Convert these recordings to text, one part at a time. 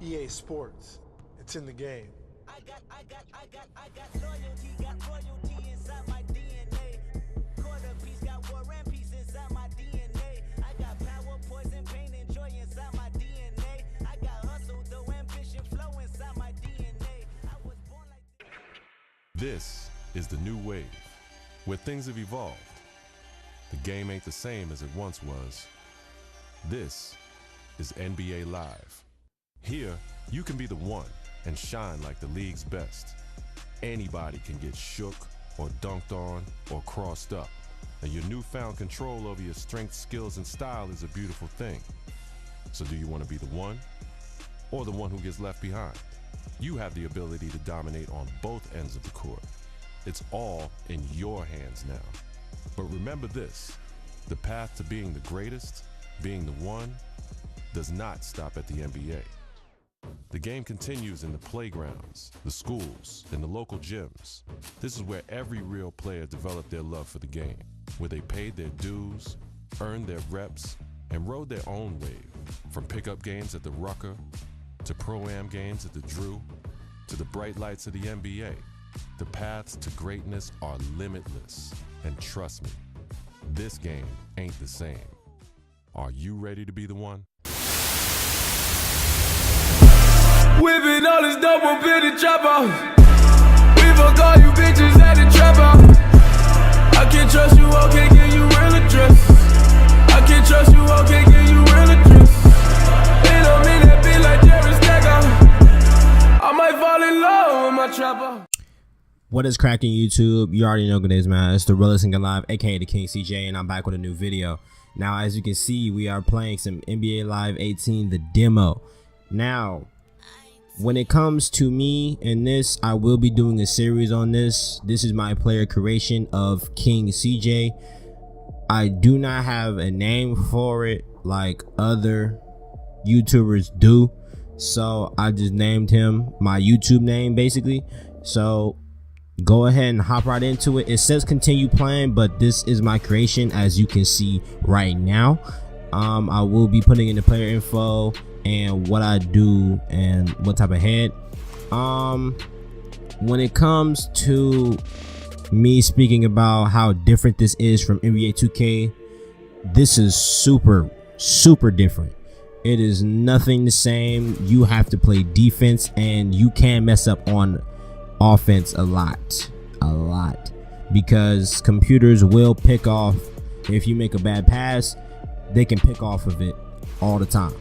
EA Sports. It's in the game. I got loyalty inside my DNA. Quarter piece got war and peace inside my DNA. I got power, poison, pain, and joy inside my DNA. I got hustle, though ambition flow inside my DNA. I was born like This is the new wave, where things have evolved. The game ain't the same as it once was. This is NBA Live. Here, you can be the one and shine like the league's best. Anybody can get shook or dunked on or crossed up. And your newfound control over your strength, skills, and style is a beautiful thing. So do you want to be the one or the one who gets left behind? You have the ability to dominate on both ends of the court. It's all in your hands now. But remember this, the path to being the greatest, being the one, does not stop at the NBA. The game continues in the playgrounds, the schools, and the local gyms. This is where every real player developed their love for the game, where they paid their dues, earned their reps, and rode their own wave. From pickup games at the Rucker, to Pro-Am games at the Drew, to the bright lights of the NBA. The paths to greatness are limitless. And trust me, this game ain't the same. Are you ready to be the one? Whipping all this dope up in the chopper. We fuck all you bitches at the trap house. I can't trust you, I can't give you real address. I can't trust you, I can't give you real address. It don't mean that be like Jerry Stacker. I might fall in love with my trapper. What is cracking, YouTube? You already know what it is, man. It's the realest thing alive, aka TheKvnggCJ, and I'm back with a new video. Now, as you can see, we are playing some NBA Live 18, the demo. Now, when it comes to me and this, I will be doing a series on this. This is my player creation of TheKvnggCJ. I do not have a name for it like other YouTubers do, so I just named him my YouTube name, basically. So go ahead and hop right into it. It says continue playing, but this is my creation, as you can see right now. I will be putting in the player info and what I do and what type of head. When it comes to me speaking about how different this is from NBA 2K, this is super different. It is nothing the same. You have to play defense and you can mess up on offense a lot, because computers will pick off. If you make a bad pass, they can pick off of it all the time.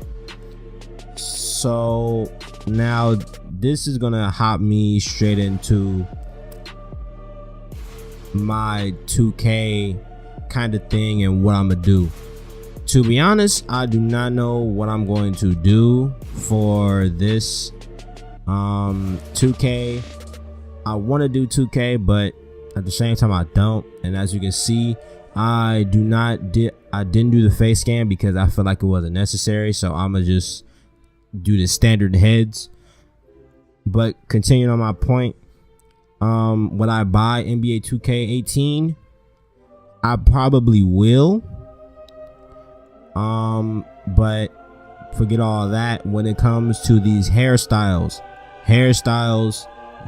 So now this is gonna hop me straight into my 2K kind of thing and what I'm gonna do. To be honest, I do not know what I'm going to do for this 2K. I want to do 2K, but at the same time I don't. And as you can see, I didn't do the face scan because I feel like it wasn't necessary, so I'm gonna just do the standard heads. But continuing on my point, would I buy NBA 2K18? I probably will, but forget all that. When it comes to these hairstyles,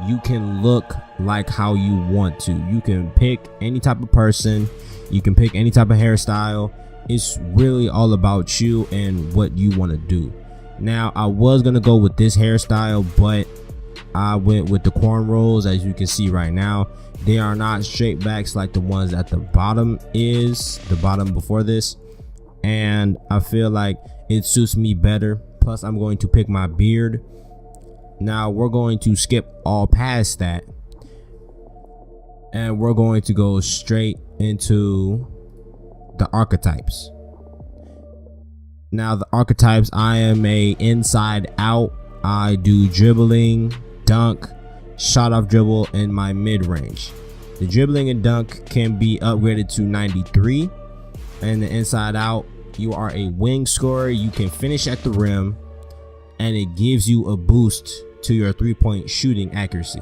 you can look like how you want to. You can pick any type of person, you can pick any type of hairstyle. It's really all about you and what you want to do. Now, I was gonna go with this hairstyle, but I went with the cornrows. As you can see right now, they are not straight backs like the ones at the bottom before this, and I feel like it suits me better. Plus, I'm going to pick my beard. Now we're going to skip all past that and we're going to go straight into the archetypes. Now the archetypes, I am a inside out. I do dribbling, dunk, shot off dribble, and my mid range. The dribbling and dunk can be upgraded to 93, and the inside out, you are a wing scorer. You can finish at the rim and it gives you a boost to your 3-point shooting accuracy.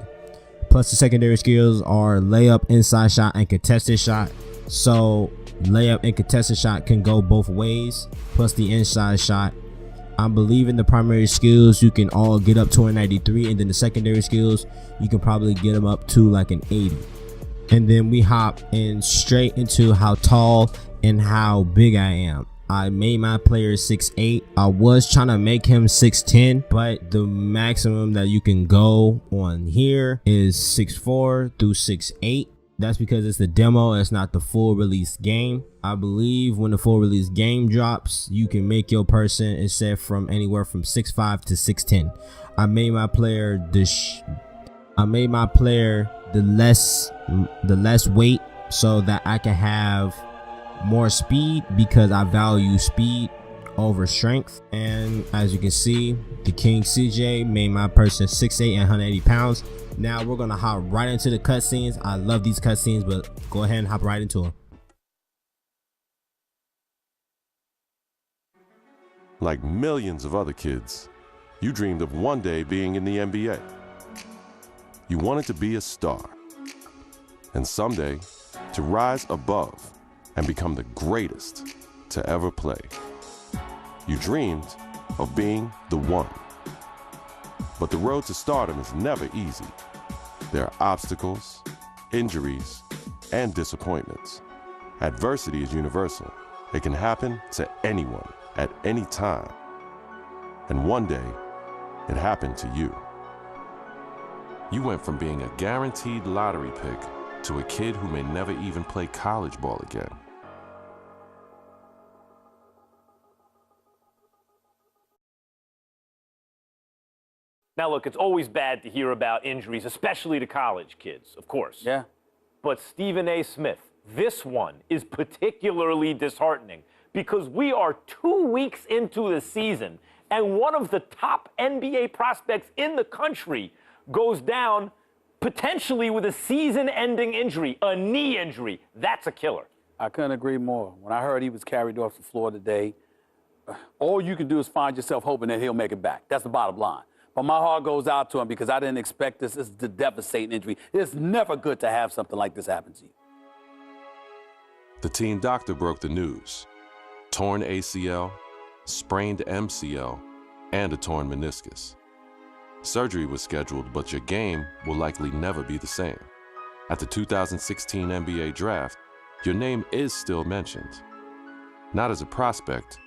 Plus, the secondary skills are layup, inside shot, and contested shot. So layup and contested shot can go both ways. Plus, the inside shot I believe in the primary skills you can all get up to an 93, and then the secondary skills you can probably get them up to like an 80. And then we hop in straight into how tall and how big I am. I made my player 6'8". I was trying to make him 6'10", but the maximum that you can go on here is 6'4" through 6'8". That's because it's the demo, it's not the full release game. I believe when the full release game drops, you can make your person instead from anywhere from 6'5" to 6'10". I made my player the less weight so that I can have more speed, because I value speed over strength. And as you can see, the TheKvnggCJ made my person 6'8" and 180 pounds. Now we're gonna hop right into the cutscenes. I love these cutscenes, but go ahead and hop right into them. Like millions of other kids, you dreamed of one day being in the NBA. You wanted to be a star, and someday to rise above and become the greatest to ever play. You dreamed of being the one. But the road to stardom is never easy. There are obstacles, injuries, and disappointments. Adversity is universal. It can happen to anyone at any time. And one day, it happened to you. You went from being a guaranteed lottery pick to a kid who may never even play college ball again. Now, look, it's always bad to hear about injuries, especially to college kids, of course. Yeah. But Stephen A. Smith, this one is particularly disheartening because we are 2 weeks into the season and one of the top NBA prospects in the country goes down potentially with a season-ending injury, a knee injury. That's a killer. I couldn't agree more. When I heard he was carried off the floor today, all you can do is find yourself hoping that he'll make it back. That's the bottom line. But my heart goes out to him because I didn't expect this. This is a devastating injury. It's never good to have something like this happen to you. The team doctor broke the news. Torn ACL, sprained MCL, and a torn meniscus. Surgery was scheduled, but your game will likely never be the same. At the 2016 NBA draft, your name is still mentioned. Not as a prospect,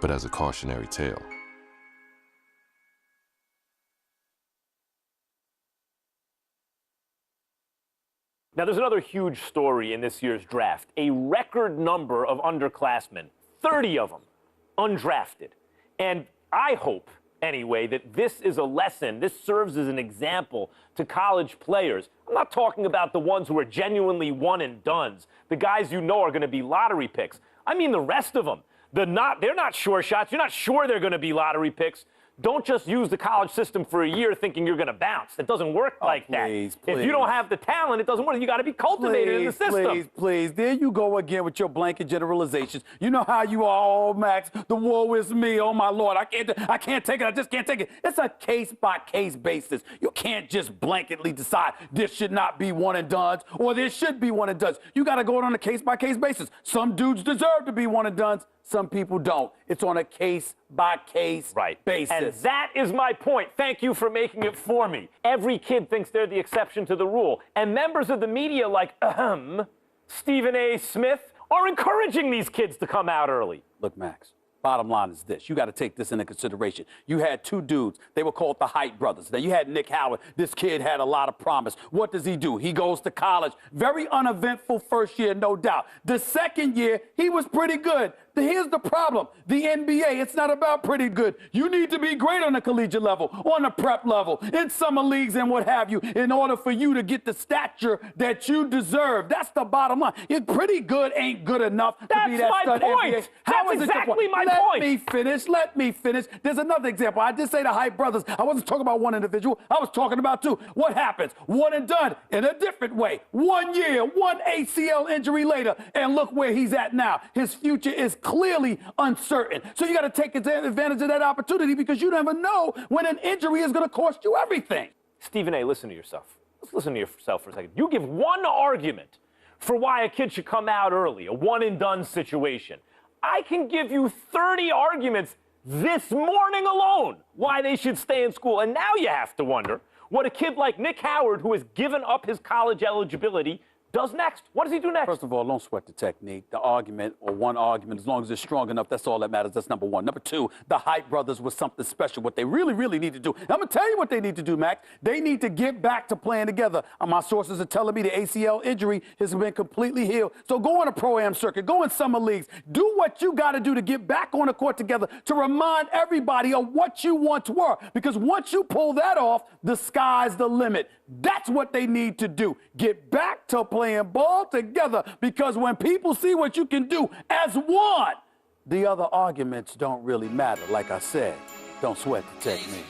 but as a cautionary tale. Now, there's another huge story in this year's draft. A record number of underclassmen, 30 of them, undrafted. And I hope, anyway, that this is a lesson. This serves as an example to college players. I'm not talking about the ones who are genuinely one and dones, the guys you know are going to be lottery picks. I mean the rest of them. They're not sure shots. You're not sure they're going to be lottery picks. Don't just use the college system for a year thinking you're going to bounce. It doesn't work like that. Please. If you don't have the talent, it doesn't work. You got to be cultivated in the system. Please. There you go again with your blanket generalizations. You know how you are, oh, Max. The woe is me. Oh, my Lord. I can't take it. I just can't take it. It's a case-by-case basis. You can't just blanketly decide this should not be one and dones or this should be one and dones. You got to go on a case-by-case basis. Some dudes deserve to be one and dones. Some people don't. It's on a case-by-case basis. And that is my point. Thank you for making it for me. Every kid thinks they're the exception to the rule. And members of the media like, Stephen A. Smith, are encouraging these kids to come out early. Look, Max, bottom line is this. You got to take this into consideration. You had two dudes. They were called the Height brothers. Now, you had Nick Howard. This kid had a lot of promise. What does he do? He goes to college. Very uneventful first year, no doubt. The second year, he was pretty good. Here's the problem. The NBA, it's not about pretty good. You need to be great on the collegiate level, on the prep level, in summer leagues and what have you, in order for you to get the stature that you deserve. That's the bottom line. It's pretty good ain't good enough to be that stud NBA. That's exactly my point. Let me finish. There's another example. I did say the Hype brothers. I wasn't talking about one individual. I was talking about two. What happens? One and done in a different way. 1 year, one ACL injury later, and look where he's at now. His future is clearly uncertain. So you got to take advantage of that opportunity because you never know when an injury is going to cost you everything. Stephen A., listen to yourself. Let's listen to yourself for a second. You give one argument for why a kid should come out early, a one-and-done situation. I can give you 30 arguments this morning alone why they should stay in school. And now you have to wonder what a kid like Nick Howard, who has given up his college eligibility, does next. What does he do next? First of all, don't sweat the technique. The argument, or one argument, as long as it's strong enough, that's all that matters. That's number one. Number two, the Hype brothers was something special. What they really, really need to do. I'm going to tell you what they need to do, Max. They need to get back to playing together. My sources are telling me the ACL injury has been completely healed. So go on a Pro-Am circuit. Go in summer leagues. Do what you got to do to get back on the court together to remind everybody of what you once were. Because once you pull that off, the sky's the limit. That's what they need to do. Get back to playing ball together, because when people see what you can do as one, the other arguments don't really matter. Like I said, don't sweat the technique.